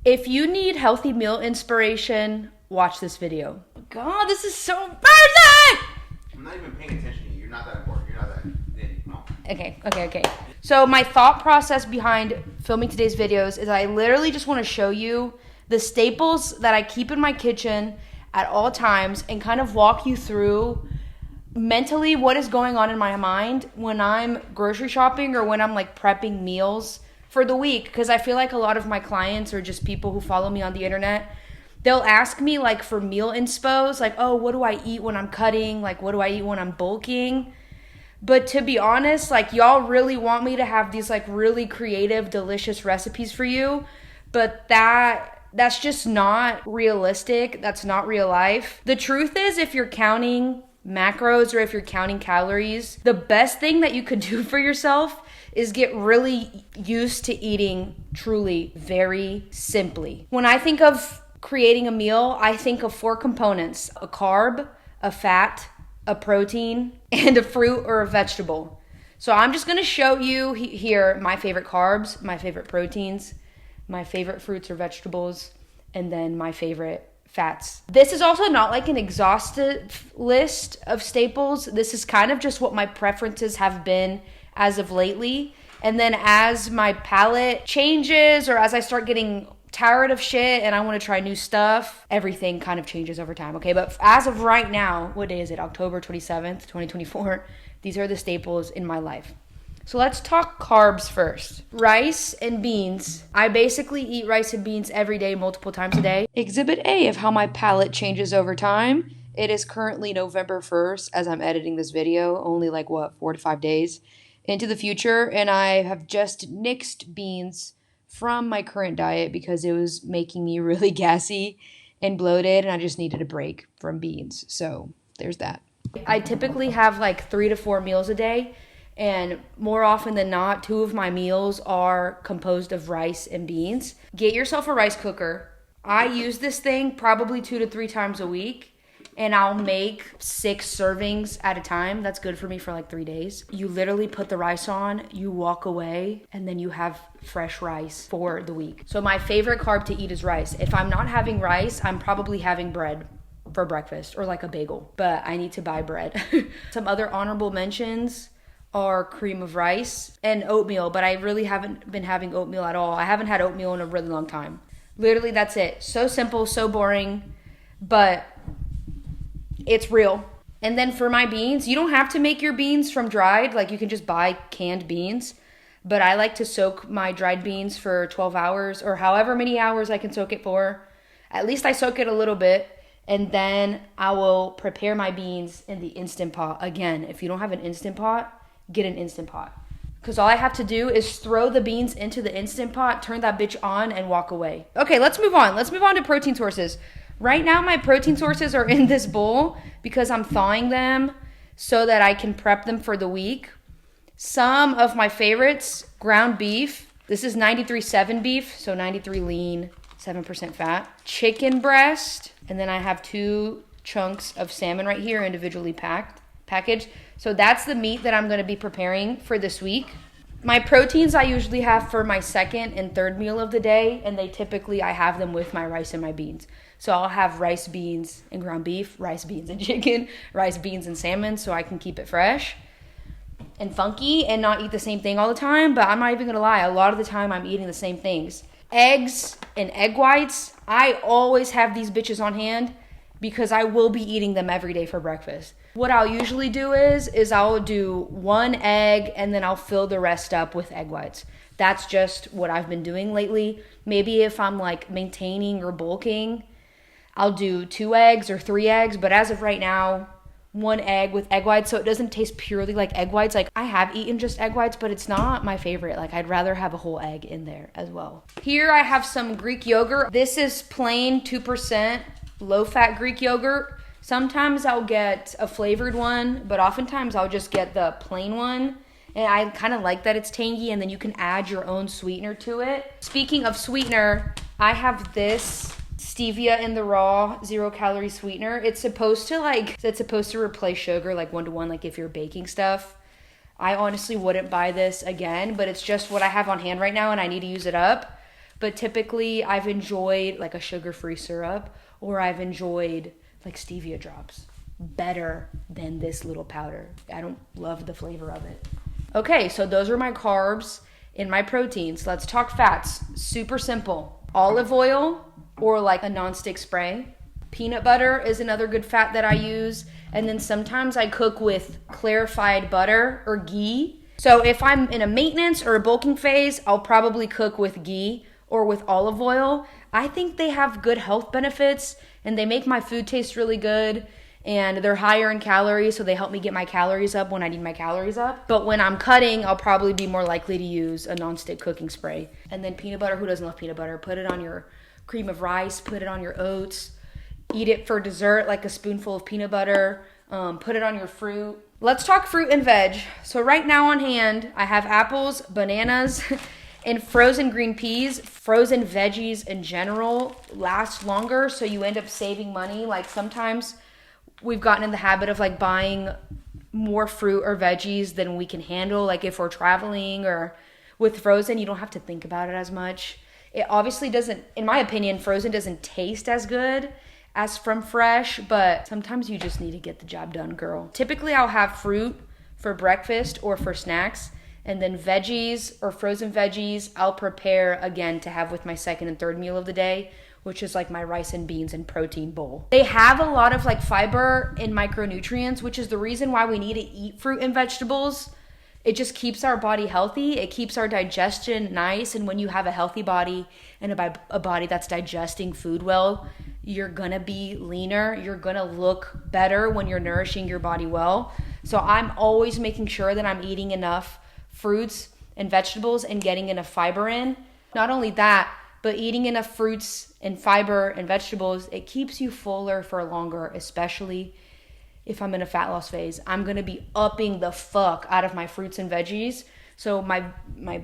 If you need healthy meal inspiration, watch this video. God, this is so embarrassing! I'm not even paying attention to you. You're not that important. You're not that... No. Okay. So my thought process behind filming today's videos is I literally just want to show you the staples that I keep in my kitchen at all times and kind of walk you through mentally what is going on in my mind when I'm grocery shopping or when I'm like prepping meals for the week. Because I feel like a lot of my clients or just people who follow me on the internet, they'll ask me like for meal inspos, like, oh, what do I eat when I'm cutting? Like, what do I eat when I'm bulking? But to be honest, like, y'all really want me to have these like really creative, delicious recipes for you. But that's just not realistic. That's not real life. The truth is, if you're counting macros or if you're counting calories, the best thing that you could do for yourself is get really used to eating truly very simply. When I think of creating a meal, I think of 4 components: a carb, a fat, a protein, and a fruit or a vegetable. So I'm just gonna show you here my favorite carbs, my favorite proteins, my favorite fruits or vegetables, and then my favorite fats. This is also not like an exhaustive list of staples. This is kind of just what my preferences have been as of lately. And then as my palate changes or as I start getting tired of shit and I want to try new stuff, everything kind of changes over time, okay? But as of right now, what day is it? October 27th, 2024. These are the staples in my life. So let's talk carbs first. Rice and beans. I basically eat rice and beans every day, multiple times a day. Exhibit A of how my palate changes over time. It is currently November 1st as I'm editing this video, only like 4 to 5 days into the future. And I have just nixed beans from my current diet because it was making me really gassy and bloated and I just needed a break from beans. So there's that. I typically have like 3 to 4 meals a day. And more often than not, 2 of my meals are composed of rice and beans. Get yourself a rice cooker. I use this thing probably 2 to 3 times a week. And I'll make 6 servings at a time. That's good for me for like 3 days. You literally put the rice on, you walk away, and then you have fresh rice for the week. So my favorite carb to eat is rice. If I'm not having rice, I'm probably having bread for breakfast or like a bagel. But I need to buy bread. Some other honorable mentions are cream of rice and oatmeal, but I really haven't been having oatmeal at all. I haven't had oatmeal in a really long time. Literally, that's it. So simple, so boring, but it's real. And then for my beans, you don't have to make your beans from dried. Like, you can just buy canned beans, but I like to soak my dried beans for 12 hours or however many hours I can soak it for. At least I soak it a little bit. And then I will prepare my beans in the Instant Pot. Again, if you don't have an Instant Pot, get an Instant Pot. Because all I have to do is throw the beans into the Instant Pot, turn that bitch on, and walk away. Okay, let's move on. Let's move on to protein sources. Right now, my protein sources are in this bowl because I'm thawing them so that I can prep them for the week. Some of my favorites: ground beef. This is 93.7 beef, so 93 lean, 7% fat. Chicken breast. And then I have 2 chunks of salmon right here, individually packaged. So that's the meat that I'm going to be preparing for this week. My proteins I usually have for my second and third meal of the day, and I have them with my rice and my beans. So I'll have rice, beans, and ground beef, rice, beans, and chicken, rice, beans, and salmon, so I can keep it fresh and funky and not eat the same thing all the time. But I'm not even going to lie, a lot of the time I'm eating the same things. Eggs and egg whites, I always have these bitches on hand because I will be eating them every day for breakfast. What I'll usually do is I'll do 1 egg and then I'll fill the rest up with egg whites. That's just what I've been doing lately. Maybe if I'm like maintaining or bulking, I'll do 2 eggs or 3 eggs. But as of right now, 1 egg with egg whites, so it doesn't taste purely like egg whites. Like, I have eaten just egg whites, but it's not my favorite. Like, I'd rather have a whole egg in there as well. Here I have some Greek yogurt. This is plain 2% low-fat Greek yogurt. Sometimes I'll get a flavored one, but oftentimes I'll just get the plain one. And I kind of like that it's tangy, and then you can add your own sweetener to it. Speaking of sweetener, I have this stevia in the raw 0-calorie sweetener. It's supposed to replace sugar like 1-to-1, like if you're baking stuff. I honestly wouldn't buy this again, but it's just what I have on hand right now and I need to use it up. But typically I've enjoyed like a sugar-free syrup, or I've enjoyed like stevia drops better than this little powder. I don't love the flavor of it. Okay, so those are my carbs and my proteins. Let's talk fats. Super simple. Olive oil or like a nonstick spray. Peanut butter is another good fat that I use. And then sometimes I cook with clarified butter or ghee. So if I'm in a maintenance or a bulking phase, I'll probably cook with ghee or with olive oil. I think they have good health benefits and they make my food taste really good. And they're higher in calories, so they help me get my calories up when I need my calories up. But when I'm cutting, I'll probably be more likely to use a nonstick cooking spray. And then peanut butter, who doesn't love peanut butter? Put it on your cream of rice, put it on your oats. Eat it for dessert, like a spoonful of peanut butter. Put it on your fruit. Let's talk fruit and veg. So right now on hand, I have apples, bananas, and frozen green peas. Frozen veggies in general last longer, so you end up saving money. Like sometimes we've gotten in the habit of like buying more fruit or veggies than we can handle. Like if we're traveling, or with frozen, you don't have to think about it as much. It obviously doesn't, in my opinion, frozen doesn't taste as good as from fresh, but sometimes you just need to get the job done, girl. Typically I'll have fruit for breakfast or for snacks, and then veggies or frozen veggies I'll prepare again to have with my second and third meal of the day, which is like my rice and beans and protein bowl. They have a lot of like fiber and micronutrients, which is the reason why we need to eat fruit and vegetables. It just keeps our body healthy. It keeps our digestion nice. And when you have a healthy body and a body that's digesting food well, you're gonna be leaner. You're gonna look better when you're nourishing your body well. So I'm always making sure that I'm eating enough fruits and vegetables and getting enough fiber in. Not only that, but eating enough fruits and fiber and vegetables, it keeps you fuller for longer, especially if I'm in a fat loss phase. I'm going to be upping the fuck out of my fruits and veggies so my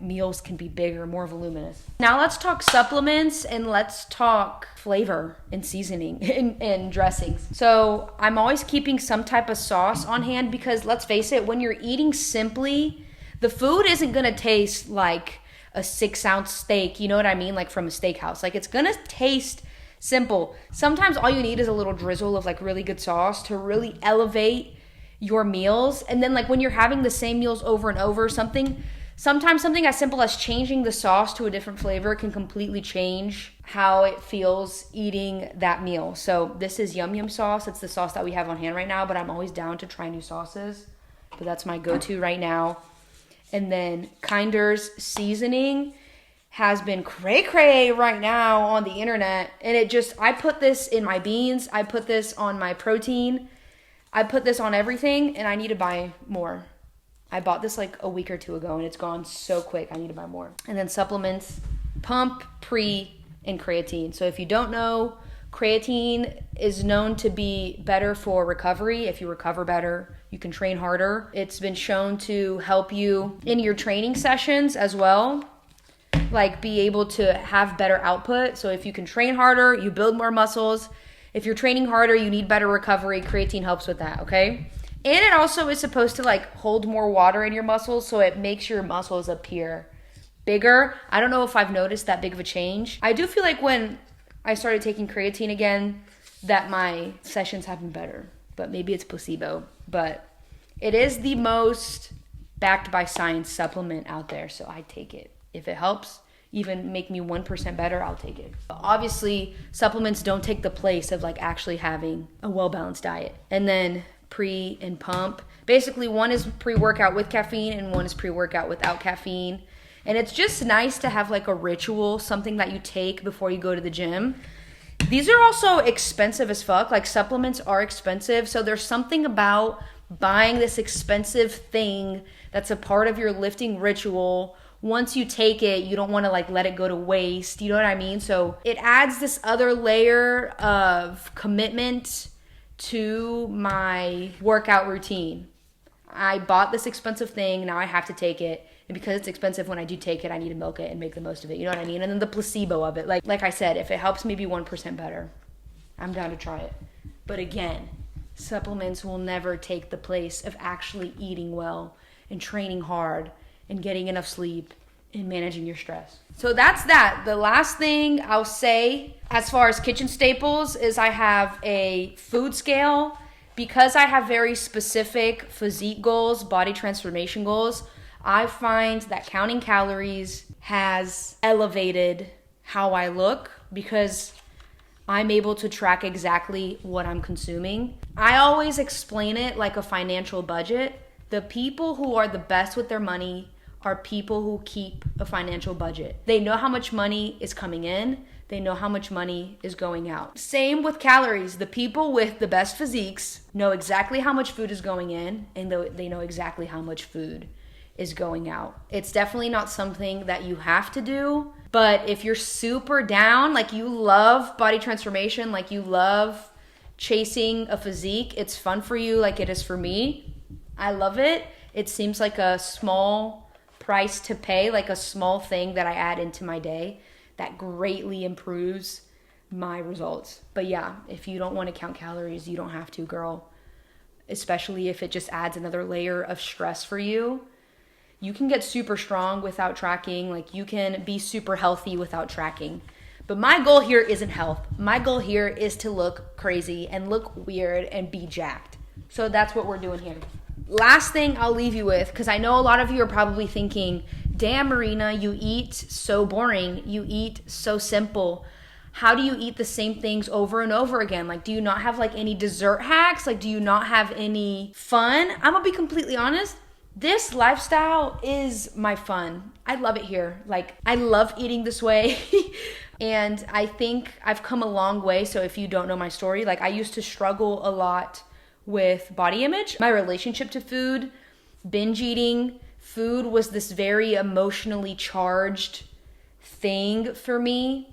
meals can be bigger, more voluminous. Now let's talk supplements and let's talk flavor and seasoning and dressings. So I'm always keeping some type of sauce on hand because let's face it, when you're eating simply, the food isn't going to taste like a 6-ounce steak, you know what I mean? Like from a steakhouse. Like it's gonna taste simple. Sometimes all you need is a little drizzle of like really good sauce to really elevate your meals. And then like when you're having the same meals over and over, sometimes something as simple as changing the sauce to a different flavor can completely change how it feels eating that meal. So this is Yum Yum sauce. It's the sauce that we have on hand right now, but I'm always down to try new sauces. But that's my go-to right now. And then Kinder's seasoning has been cray-cray right now on the internet. And I put this in my beans. I put this on my protein. I put this on everything, and I need to buy more. I bought this like a week or two ago, and it's gone so quick. I need to buy more. And then supplements, pump, pre, and creatine. So if you don't know, creatine is known to be better for recovery. If you recover better, you can train harder. It's been shown to help you in your training sessions as well, like be able to have better output. So if you can train harder, you build more muscles. If you're training harder, you need better recovery. Creatine helps with that, okay? And it also is supposed to like hold more water in your muscles, so it makes your muscles appear bigger. I don't know if I've noticed that big of a change. I do feel like when I started taking creatine again, that my sessions have been better, but maybe it's placebo. But it is the most backed by science supplement out there, so I take it. If it helps even make me 1% better, I'll take it. Obviously, supplements don't take the place of like actually having a well-balanced diet. And then pre and pump. Basically, one is pre-workout with caffeine and one is pre-workout without caffeine. And it's just nice to have like a ritual, something that you take before you go to the gym. These are also expensive as fuck. Like supplements are expensive. So there's something about buying this expensive thing that's a part of your lifting ritual. Once you take it, you don't want to like let it go to waste. You know what I mean? So it adds this other layer of commitment to my workout routine. I bought this expensive thing. Now I have to take it. And because it's expensive, when I do take it, I need to milk it and make the most of it. You know what I mean? And then the placebo of it. Like I said, if it helps me be 1% better, I'm down to try it. But again, supplements will never take the place of actually eating well and training hard and getting enough sleep in managing your stress. So that's that. The last thing I'll say as far as kitchen staples is I have a food scale. Because I have very specific physique goals, body transformation goals, I find that counting calories has elevated how I look because I'm able to track exactly what I'm consuming. I always explain it like a financial budget. The people who are the best with their money are people who keep a financial budget. They know how much money is coming in. They know how much money is going out. Same with calories. The people with the best physiques know exactly how much food is going in, and they know exactly how much food is going out. It's definitely not something that you have to do, but if you're super down, like you love body transformation, like you love chasing a physique, it's fun for you like it is for me. I love it. It seems like a small price to pay, like a small thing that I add into my day that greatly improves my results. But yeah, if you don't want to count calories, you don't have to, girl. Especially if it just adds another layer of stress for you. You can get super strong without tracking. Like you can be super healthy without tracking. But my goal here isn't health. My goal here is to look crazy and look weird and be jacked. So that's what we're doing here. Last thing I'll leave you with, because I know a lot of you are probably thinking, damn, Marina, you eat so boring. You eat so simple. How do you eat the same things over and over again? Like, do you not have like any dessert hacks? Like, do you not have any fun? I'm gonna be completely honest. This lifestyle is my fun. I love it here. Like, I love eating this way. And I think I've come a long way. So if you don't know my story, like I used to struggle a lot with body image. My relationship to food, binge eating, food was this very emotionally charged thing for me.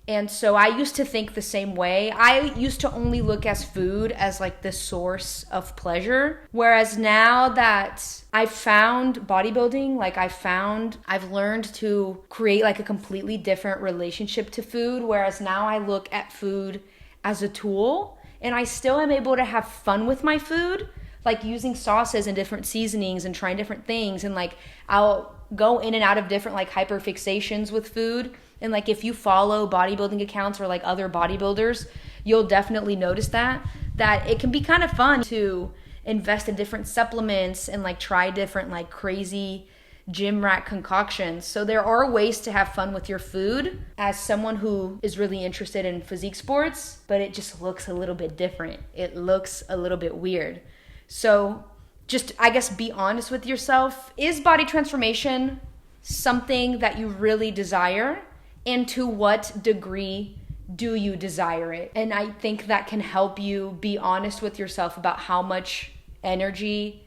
And so I used to think the same way. I used to only look as food as like the source of pleasure. Whereas now that I've found bodybuilding, like I've learned to create like a completely different relationship to food. Whereas now I look at food as a tool and I still am able to have fun with my food, like using sauces and different seasonings and trying different things. And like I'll go in and out of different like hyperfixations with food. And like if you follow bodybuilding accounts or like other bodybuilders, you'll definitely notice that it can be kind of fun to invest in different supplements and like try different like crazy gym rat concoctions. So there are ways to have fun with your food as someone who is really interested in physique sports, but it just looks a little bit different. It looks a little bit weird. So just, I guess, be honest with yourself. Is body transformation something that you really desire? And to what degree do you desire it? And I think that can help you be honest with yourself about how much energy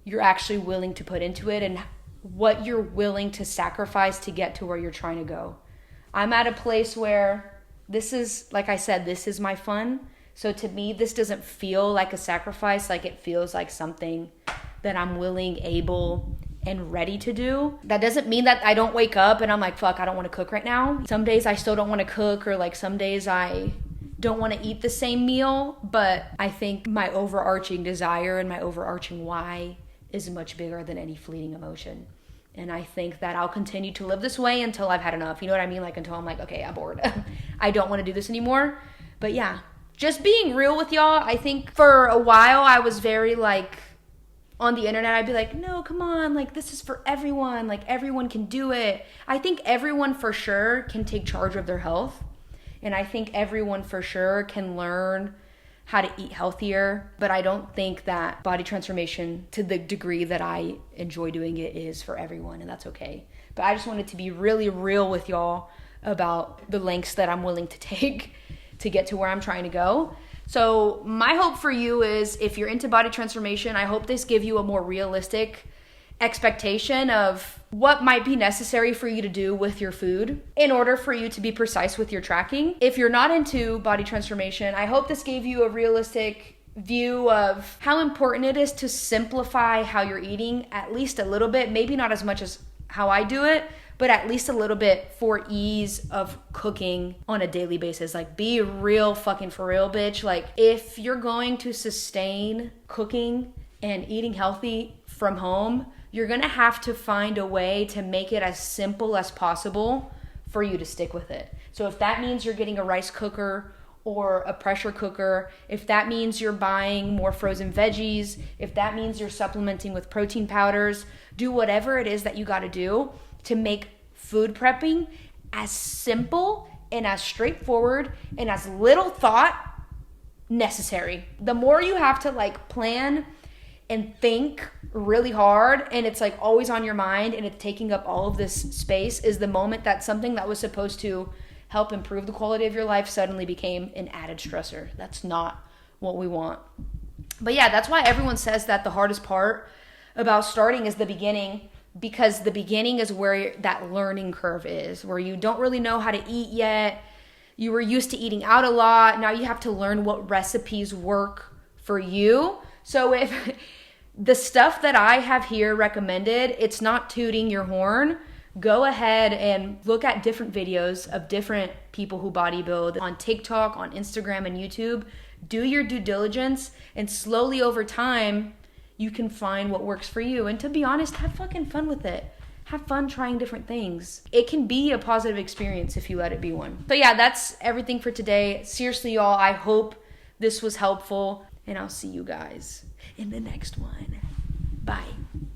you're actually willing to put into it and what you're willing to sacrifice to get to where you're trying to go. I'm at a place where this is, like I said, this is my fun. So to me, this doesn't feel like a sacrifice. Like it feels like something that I'm willing, able, and ready to do. That doesn't mean that I don't wake up and I'm like, fuck, I don't want to cook right now. Some days I still don't want to cook, or like some days I don't want to eat the same meal. But I think my overarching desire and my overarching why is much bigger than any fleeting emotion. And I think that I'll continue to live this way until I've had enough. You know what I mean? Like until I'm like, okay, I'm bored. I don't want to do this anymore. But yeah, just being real with y'all. I think for a while I was very like, on the internet, I'd be like, no, come on, like this is for everyone, like everyone can do it. I think everyone for sure can take charge of their health. And I think everyone for sure can learn how to eat healthier. But I don't think that body transformation, to the degree that I enjoy doing it, is for everyone, and that's okay. But I just wanted to be really real with y'all about the lengths that I'm willing to take to get to where I'm trying to go. So my hope for you is, if you're into body transformation, I hope this gives you a more realistic expectation of what might be necessary for you to do with your food in order for you to be precise with your tracking. If you're not into body transformation, I hope this gave you a realistic view of how important it is to simplify how you're eating, at least a little bit, maybe not as much as how I do it, but at least a little bit for ease of cooking on a daily basis. Like, be real fucking for real, bitch. Like, if you're going to sustain cooking and eating healthy from home you're gonna have to find a way to make it as simple as possible for you to stick with it. So if that means you're getting a rice cooker or a pressure cooker, if that means you're buying more frozen veggies, if that means you're supplementing with protein powders, do whatever it is that you gotta do to make food prepping as simple and as straightforward and as little thought necessary. The more you have to like plan and think really hard and it's like always on your mind and it's taking up all of this space is the moment that something that was supposed to help improve the quality of your life suddenly became an added stressor. That's not what we want. But yeah, that's why everyone says that the hardest part about starting is the beginning, because the beginning is where that learning curve is, where you don't really know how to eat yet. You were used to eating out a lot. Now you have to learn what recipes work for you. So if the stuff that I have here recommended, it's not tooting your horn, go ahead and look at different videos of different people who bodybuild on TikTok, on Instagram, and YouTube. Do your due diligence, and slowly over time, you can find what works for you. And to be honest, have fucking fun with it. Have fun trying different things. It can be a positive experience if you let it be one. So yeah, that's everything for today. Seriously, y'all, I hope this was helpful, and I'll see you guys in the next one. Bye.